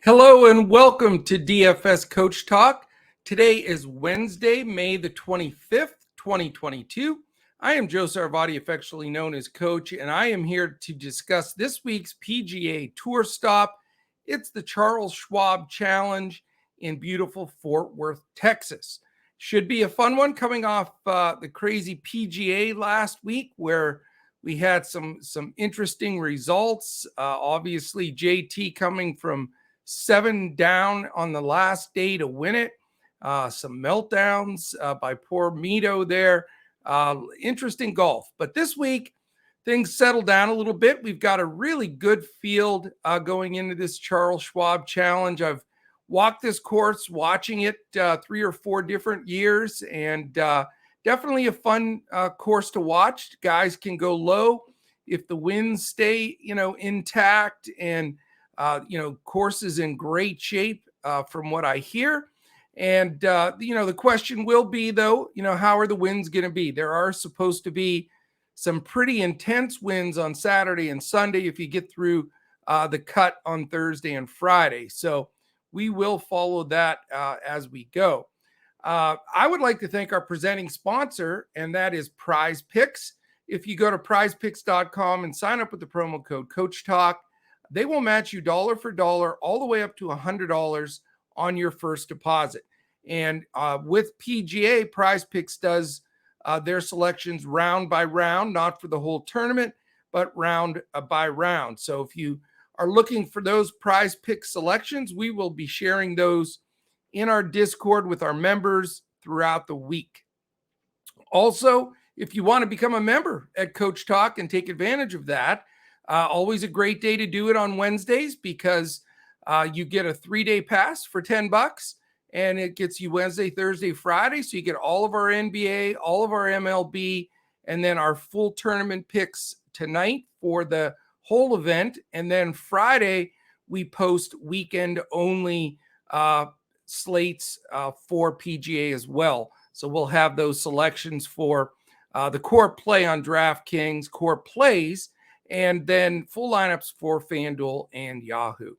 Hello and welcome to DFS Coach Talk. Today is Wednesday, May the 25th, 2022. I am Joe Sarvati, affectionately known as Coach, and I am here to discuss this week's PGA Tour stop. It's the Charles Schwab Challenge in beautiful Fort Worth, Texas. Should be a fun one coming off the crazy PGA last week where we had some interesting results. Obviously, JT coming from 7 down on the last day to win it. Some meltdowns by poor Mito there. Interesting golf. But this week, things settle down a little bit. We've got a really good field going into this Charles Schwab Challenge. I've walked this course, watching it 3 or 4 different years, and definitely a fun course to watch. Guys can go low if the winds stay, intact, and course is in great shape from what I hear. And, the question will be, though, how are the winds going to be? There are supposed to be some pretty intense winds on Saturday and Sunday if you get through the cut on Thursday and Friday. So we will follow that as we go. I would like to thank our presenting sponsor, and that is Prize Picks. If you go to prizepicks.com and sign up with the promo code Coach Talk, they will match you dollar for dollar all the way up to $100 on your first deposit. And with PGA, Prize Picks does their selections round by round, not for the whole tournament, but round by round. So if you are looking for those Prize Picks selections, we will be sharing those in our Discord with our members throughout the week. Also, if you want to become a member at Coach Talk and take advantage of that, always a great day to do it on Wednesdays because you get a 3-day pass for $10 and it gets you Wednesday, Thursday, Friday. So you get all of our NBA, all of our MLB, and then our full tournament picks tonight for the whole event. And then Friday, we post weekend only slates for PGA as well. So we'll have those selections for the core play on DraftKings, core plays, and then full lineups for FanDuel and Yahoo.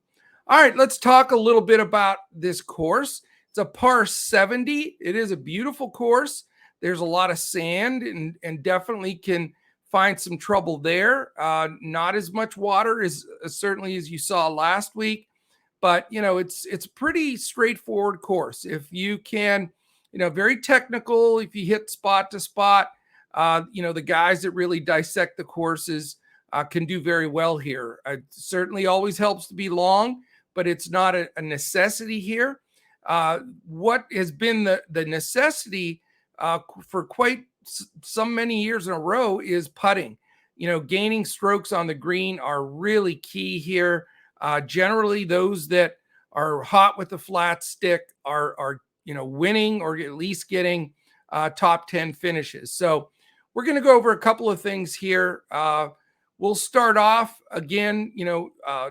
All right, let's talk a little bit about this course. It's a par 70. It is a beautiful course. There's a lot of sand and definitely can find some trouble there. Not as much water as certainly as you saw last week, but it's a pretty straightforward course. If you can, very technical. If you hit spot to spot, the guys that really dissect the courses can do very well here. It certainly always helps to be long, but it's not a necessity here. What has been the necessity for quite some many years in a row is putting. Gaining strokes on the green are really key here. Generally, those that are hot with the flat stick are winning or at least getting top 10 finishes. So we're going to go over a couple of things here. We'll start off again,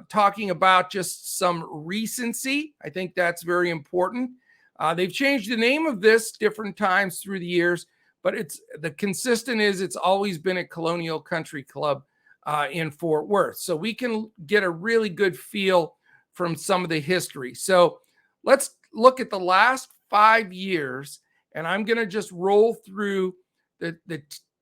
talking about just some recency. I think that's very important. They've changed the name of this different times through the years, but it's always been at Colonial Country Club in Fort Worth. So we can get a really good feel from some of the history. So let's look at the last 5 years, and I'm going to just roll through the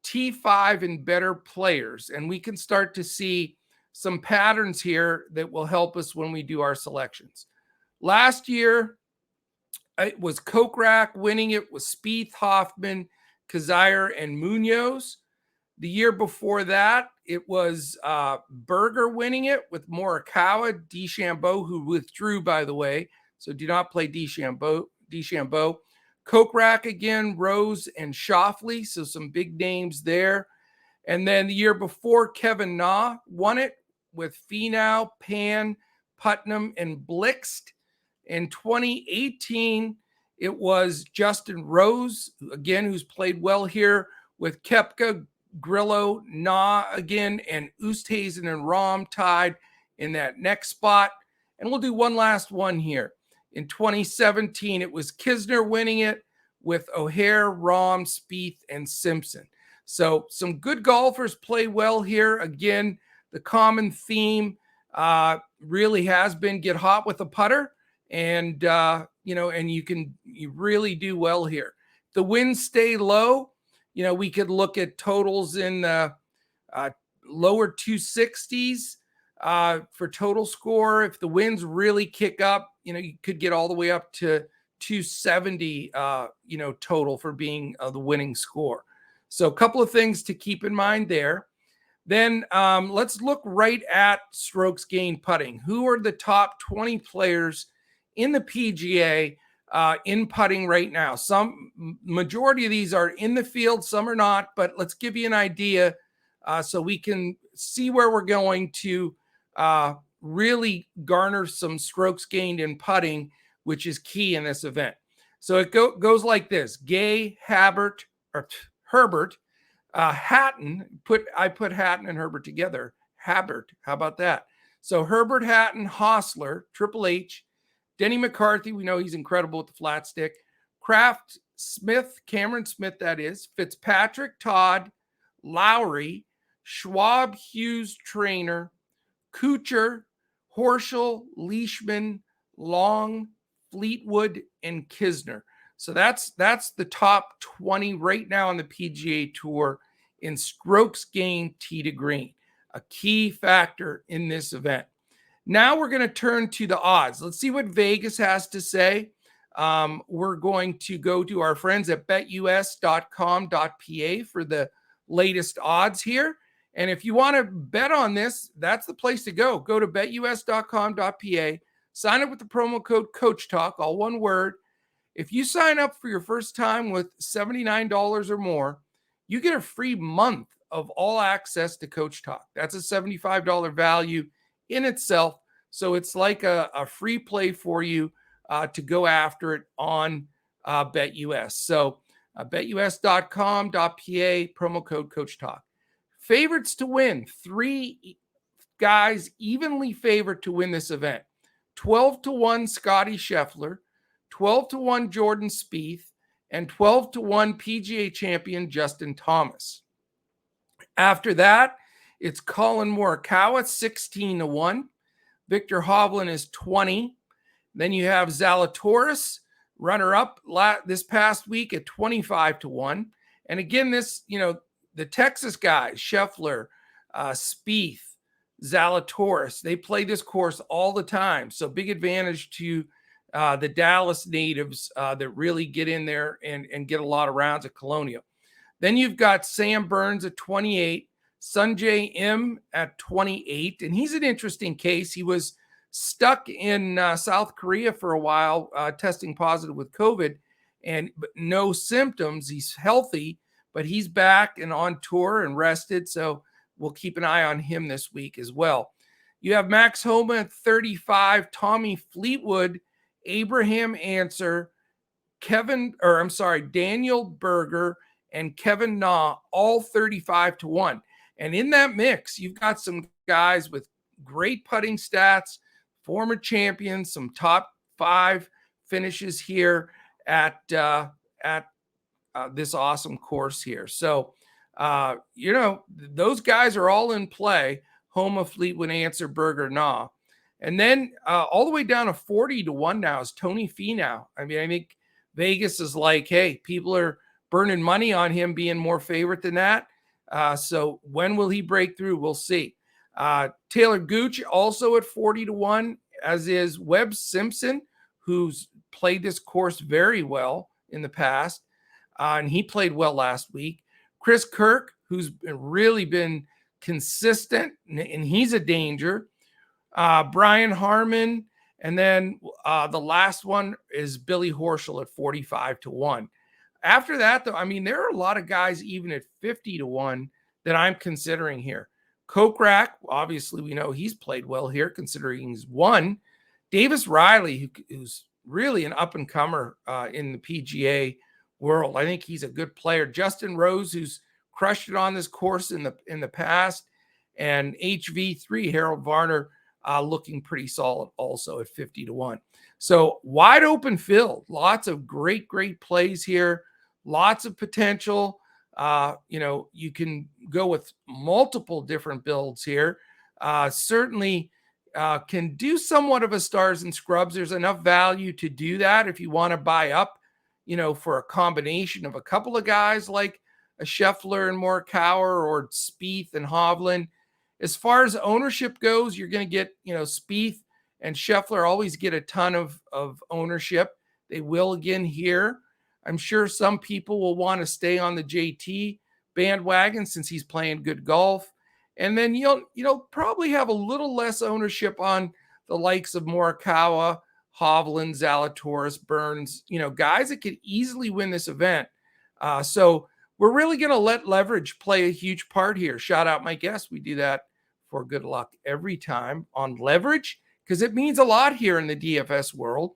T5 and better players, and we can start to see some patterns here that will help us when we do our selections. Last year, it was Kokrak winning it with Spieth, Hoffman, Kazire, and Munoz. The year before that, it was Berger winning it with Morikawa, DeChambeau, who withdrew, by the way, so do not play DeChambeau. Kokrak again, Rose and Schauffele, so some big names there. And then the year before, Kevin Na won it with Finau, Pan, Putnam, and Blixt. In 2018, it was Justin Rose, again, who's played well here with Koepka, Grillo, Na again, and Oosthuizen and Rahm tied in that next spot. And we'll do one last one here. In 2017, it was Kisner winning it with O'Hare, Rahm, Spieth, and Simpson. So some good golfers play well here. Again, the common theme really has been get hot with a putter, and and you really do well here. The winds stay low. We could look at totals in the lower 260s for total score. If the winds really kick up, you could get all the way up to 270, total for being the winning score. So a couple of things to keep in mind there. Then let's look right at strokes gained putting. Who are the top 20 players in the PGA in putting right now? Some majority of these are in the field, some are not, but let's give you an idea so we can see where we're going to really garner some strokes gained in putting, which is key in this event. So it goes like this: Gay, Herbert, Hatton. I put Hatton and Herbert together. Habert, how about that? So Herbert, Hatton, Hostler, Triple H, Denny McCarthy. We know he's incredible with the flat stick. Kraft, Smith, Cameron Smith, that is. Fitzpatrick, Todd, Lowry, Schwab, Hughes, Trainer, Kuchar, Horschel, Leishman, Long, Fleetwood, and Kisner. So that's the top 20 right now on the PGA Tour in strokes gained tee to green, a key factor in this event. Now we're going to turn to the odds. Let's see what Vegas has to say. We're going to go to our friends at betus.com.pa for the latest odds here. And if you want to bet on this, that's the place to go. Go to betus.com.pa, sign up with the promo code CoachTalk, all one word. If you sign up for your first time with $79 or more, you get a free month of all access to Coach Talk. That's a $75 value in itself. So it's like a free play for you to go after it on BetUS. So betus.com.pa, promo code Coach Talk. Favorites to win, 3 guys evenly favored to win this event. 12-1 Scotty Scheffler, 12-1 Jordan Spieth, and 12-1 PGA champion Justin Thomas. After that, it's Colin Morikawa, 16-1. Victor Hovland is 20. Then you have Zalatoris, runner-up this past week at 25-1. And again, the Texas guys, Scheffler, Spieth, Zalatoris, they play this course all the time. So big advantage to the Dallas natives that really get in there and get a lot of rounds at Colonial. Then you've got Sam Burns at 28, Sungjae Im at 28, and he's an interesting case. He was stuck in South Korea for a while, testing positive with COVID, and no symptoms. He's healthy, but he's back and on tour and rested, so we'll keep an eye on him this week as well. You have Max Homa at 35, Tommy Fleetwood, Abraham Answer, Daniel Berger, and Kevin Na, all 35-1. And in that mix, you've got some guys with great putting stats, former champions, some top 5 finishes here at this awesome course here. So, those guys are all in play. Homa, Fleetwood, Answer, Berger, Na. And then all the way down to 40-1 now is Tony Finau. I mean, I think Vegas is like, hey, people are burning money on him being more favorite than that. So when will he break through? We'll see. Taylor Gooch also at 40-1, as is Webb Simpson, who's played this course very well in the past. And he played well last week. Chris Kirk, who's really been consistent, and he's a danger. Brian Harmon, and then the last one is Billy Horschel at 45-1. After that, though, I mean, there are a lot of guys even at 50-1 that I'm considering here. Kokrak, obviously, we know he's played well here, considering he's won. Davis Riley, who's really an up-and-comer in the PGA world. I think he's a good player. Justin Rose, who's crushed it on this course in the past, and HV3 Harold Varner looking pretty solid also at 50-1. So wide open field, lots of great plays here, lots of potential. You can go with multiple different builds here. Certainly can do somewhat of a stars and scrubs. There's enough value to do that if you want to buy up, for a combination of a couple of guys like a Scheffler and Morikawa or Spieth and Hovland. As far as ownership goes, you're going to get, Spieth and Scheffler always get a ton of ownership. They will again here. I'm sure some people will want to stay on the JT bandwagon since he's playing good golf. And then you'll probably have a little less ownership on the likes of Morikawa, Hovland, Zalatoris, Burns, guys that could easily win this event. So we're really going to let leverage play a huge part here. Shout out my guest. We do that for good luck every time on leverage because it means a lot here in the DFS world.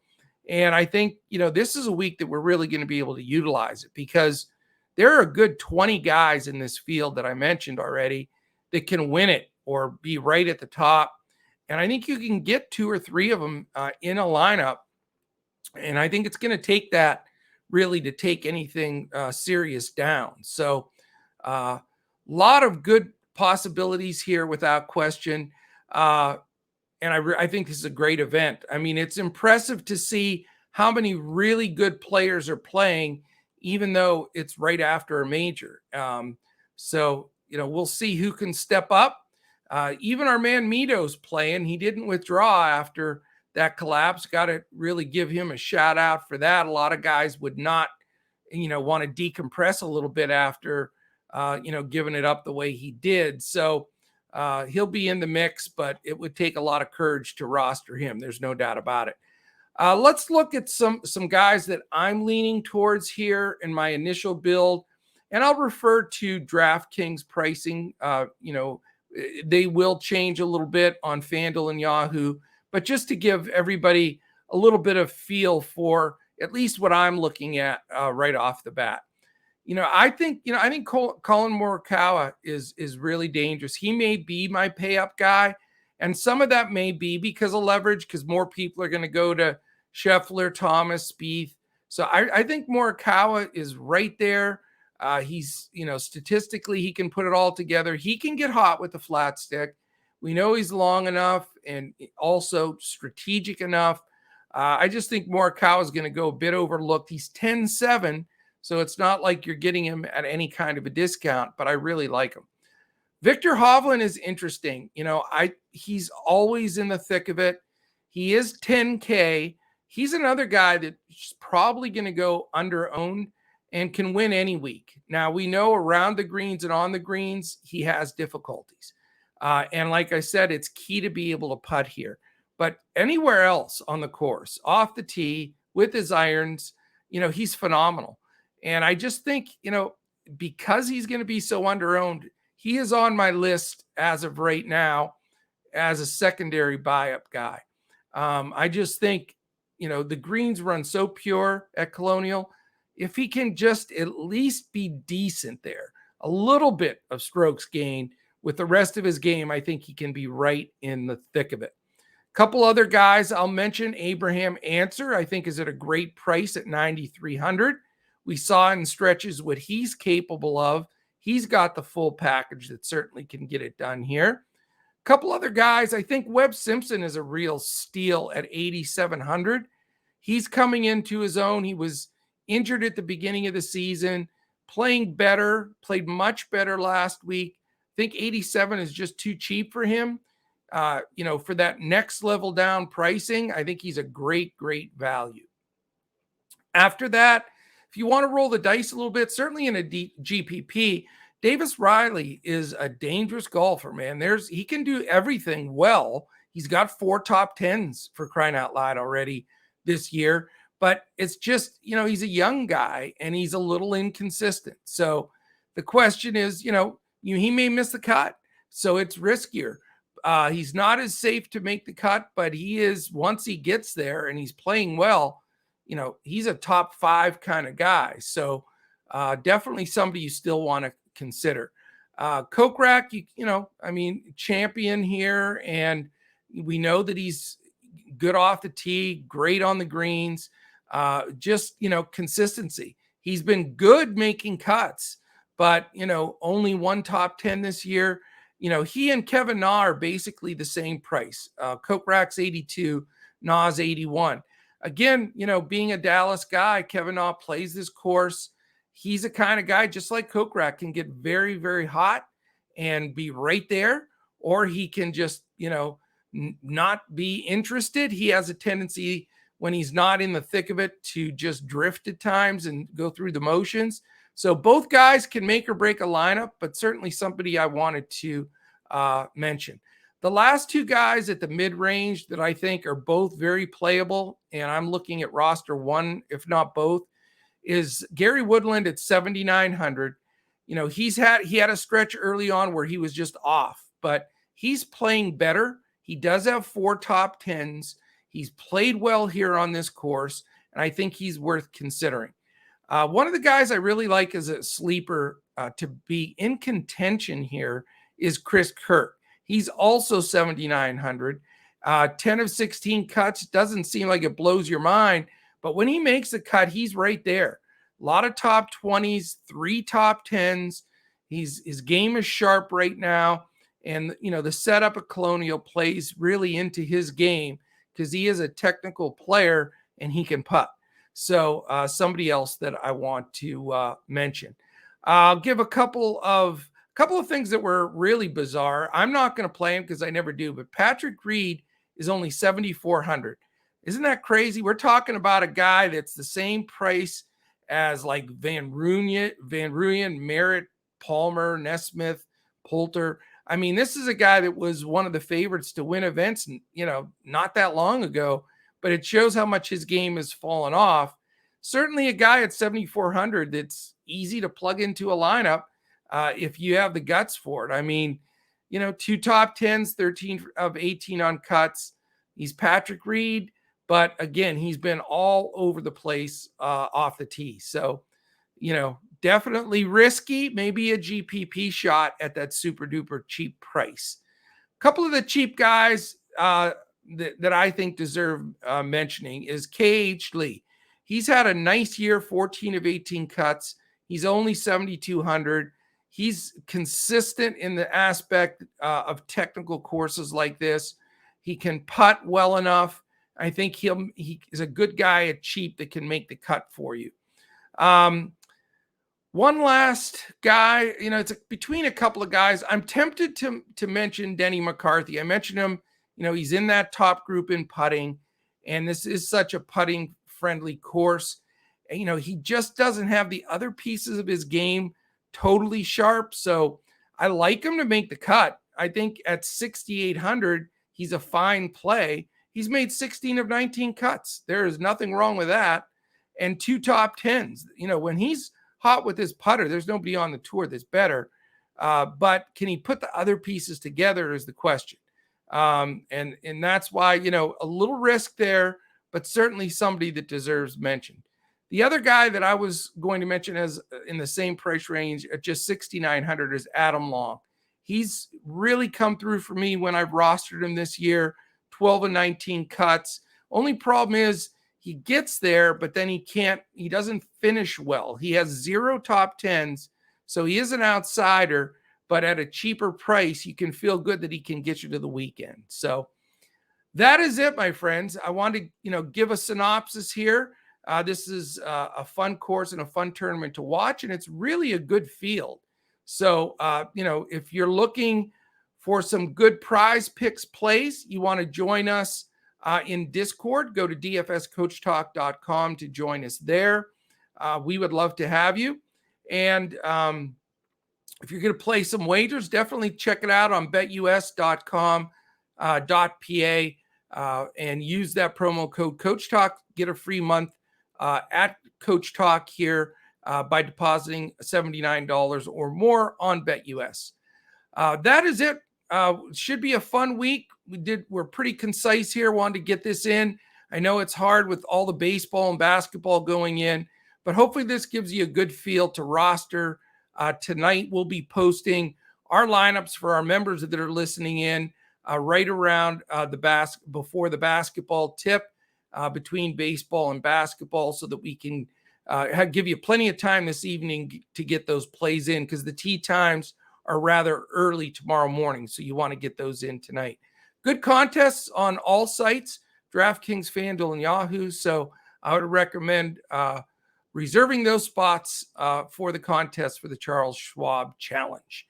And I think, this is a week that we're really going to be able to utilize it because there are a good 20 guys in this field that I mentioned already that can win it or be right at the top. And I think you can get 2 or 3 of them in a lineup. And I think it's going to take that really to take anything serious down. So a lot of good possibilities here without question. And I think this is a great event. I mean, it's impressive to see how many really good players are playing, even though it's right after a major. So, we'll see who can step up. Even our man Mito's playing. He didn't withdraw after that collapse. Got to really give him a shout out for that. A lot of guys would not, want to decompress a little bit after, giving it up the way he did. So, he'll be in the mix, but it would take a lot of courage to roster him. There's no doubt about it. Let's look at some guys that I'm leaning towards here in my initial build, and I'll refer to DraftKings pricing. They will change a little bit on FanDuel and Yahoo, but just to give everybody a little bit of feel for at least what I'm looking at right off the bat. I think Colin Morikawa is really dangerous. He may be my pay up guy. And some of that may be because of leverage, because more people are going to go to Scheffler, Thomas, Spieth. So I think Morikawa is right there. He's, statistically, he can put it all together. He can get hot with the flat stick. We know he's long enough and also strategic enough. I just think Morikawa is going to go a bit overlooked. He's 10-7. So it's not like you're getting him at any kind of a discount, but I really like him. Victor Hovland is interesting. He's always in the thick of it. He is 10K. He's another guy that's probably going to go under owned and can win any week. Now we know around the greens and on the greens, he has difficulties. And like I said, it's key to be able to putt here, but anywhere else on the course, off the tee with his irons, he's phenomenal. And I just think, because he's going to be so underowned, he is on my list as of right now as a secondary buy-up guy. I just think, the greens run so pure at Colonial. If he can just at least be decent there, a little bit of strokes gained with the rest of his game, I think he can be right in the thick of it. A couple other guys I'll mention. Abraham Answer, I think, is at a great price at $9,300. We saw in stretches what he's capable of. He's got the full package that certainly can get it done here. A couple other guys. I think Webb Simpson is a real steal at $8,700. He's coming into his own. He was injured at the beginning of the season, playing better, played much better last week. I think 87 is just too cheap for him. For that next level down pricing, I think he's a great, great value. After that, if you want to roll the dice a little bit, certainly in a GPP, Davis Riley is a dangerous golfer, man. He can do everything well. He's got 4 top 10s for crying out loud already this year, but it's just, he's a young guy and he's a little inconsistent. So the question is, he may miss the cut, so it's riskier. He's not as safe to make the cut, but he is, once he gets there and he's playing well, he's a top 5 kind of guy. So definitely somebody you still want to consider. Kokrak, champion here. And we know that he's good off the tee, great on the greens, consistency. He's been good making cuts, but, only 1 top 10 this year. he and Kevin Na are basically the same price. Kokrak's 82, Na's 81. Again, being a Dallas guy, Kevin Na plays this course. He's a kind of guy, just like Kokrak, can get very, very hot and be right there, or he can just, not be interested. He has a tendency, when he's not in the thick of it, to just drift at times and go through the motions. So both guys can make or break a lineup, but certainly somebody I wanted to mention. The last two guys at the mid-range that I think are both very playable, and I'm looking at roster one, if not both, is Gary Woodland at 7,900. He had a stretch early on where he was just off, but he's playing better. He does have 4 top 10s. He's played well here on this course, and I think he's worth considering. One of the guys I really like as a sleeper to be in contention here is Chris Kirk. He's also 7,900. 10 of 16 cuts. Doesn't seem like it blows your mind, but when he makes a cut, he's right there. A lot of top 20s, 3 top 10s. His game is sharp right now. And, the setup of Colonial plays really into his game because he is a technical player and he can putt. So somebody else that I want to mention. I'll give a couple of things that were really bizarre. I'm not going to play him because I never do, but Patrick Reed is only 7,400. Isn't that crazy? We're talking about a guy that's the same price as like Van Rooyen, Merritt, Palmer, Nesmith, Poulter. I mean, this is a guy that was one of the favorites to win events, not that long ago, but it shows how much his game has fallen off. Certainly a guy at 7,400 that's easy to plug into a lineup if you have the guts for it. I mean, 2 top 10s, 13 of 18 on cuts. He's Patrick Reed, but again, he's been all over the place off the tee. So, definitely risky, maybe a GPP shot at that super duper cheap price. A couple of the cheap guys that I think deserve mentioning is KH Lee. He's had a nice year, 14 of 18 cuts. He's only 7,200. He's consistent in the aspect of technical courses like this. He can putt well enough. I think he is a good guy at cheap that can make the cut for you. One last guy, it's between a couple of guys. I'm tempted to mention Denny McCarthy. I mentioned him, he's in that top group in putting, and this is such a putting friendly course. He just doesn't have the other pieces of his game totally sharp. So I like him to make the cut. I think at 6,800, he's a fine play. He's made 16 of 19 cuts. There is nothing wrong with that. And 2 top 10s. When he's hot with his putter, there's nobody on the tour that's better. But can he put the other pieces together is the question. And that's why, a little risk there, but certainly somebody that deserves mention. The other guy that I was going to mention as in the same price range at just 6,900 is Adam Long. He's really come through for me when I've rostered him this year, 12 and 19 cuts. Only problem is he gets there, but then he doesn't finish well. He has 0 top 10s. So he is an outsider, but at a cheaper price, you can feel good that he can get you to the weekend. So that is it, my friends. I want to, give a synopsis here. This is a fun course and a fun tournament to watch, and it's really a good field. So, if you're looking for some good prize picks plays, you want to join us in Discord, go to dfscoachtalk.com to join us there. We would love to have you. And if you're going to play some wagers, definitely check it out on betus.com.pa and use that promo code Coach Talk. Get a free month at Coach Talk here by depositing $79 or more on BetUS. That is it. Should be a fun week. We're pretty concise here. Wanted to get this in. I know it's hard with all the baseball and basketball going in, but hopefully this gives you a good feel to roster. Tonight we'll be posting our lineups for our members that are listening in right around before the basketball tip between baseball and basketball, so that we can give you plenty of time this evening to get those plays in, because the tee times or rather early tomorrow morning. So you want to get those in tonight. Good contests on all sites, DraftKings, FanDuel, and Yahoo. So I would recommend reserving those spots for the contest for the Charles Schwab Challenge.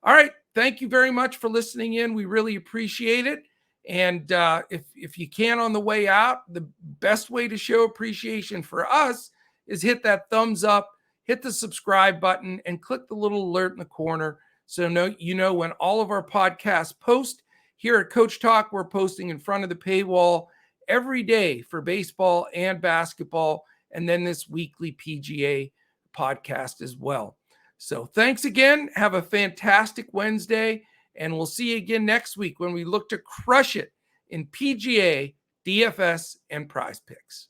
All right. Thank you very much for listening in. We really appreciate it. And if you can on the way out, the best way to show appreciation for us is hit that thumbs up, hit the subscribe button, and click the little alert in the corner so you know when all of our podcasts post. Here at Coach Talk, we're posting in front of the paywall every day for baseball and basketball, and then this weekly PGA podcast as well. So thanks again. Have a fantastic Wednesday, and we'll see you again next week when we look to crush it in PGA, DFS, and Prize Picks.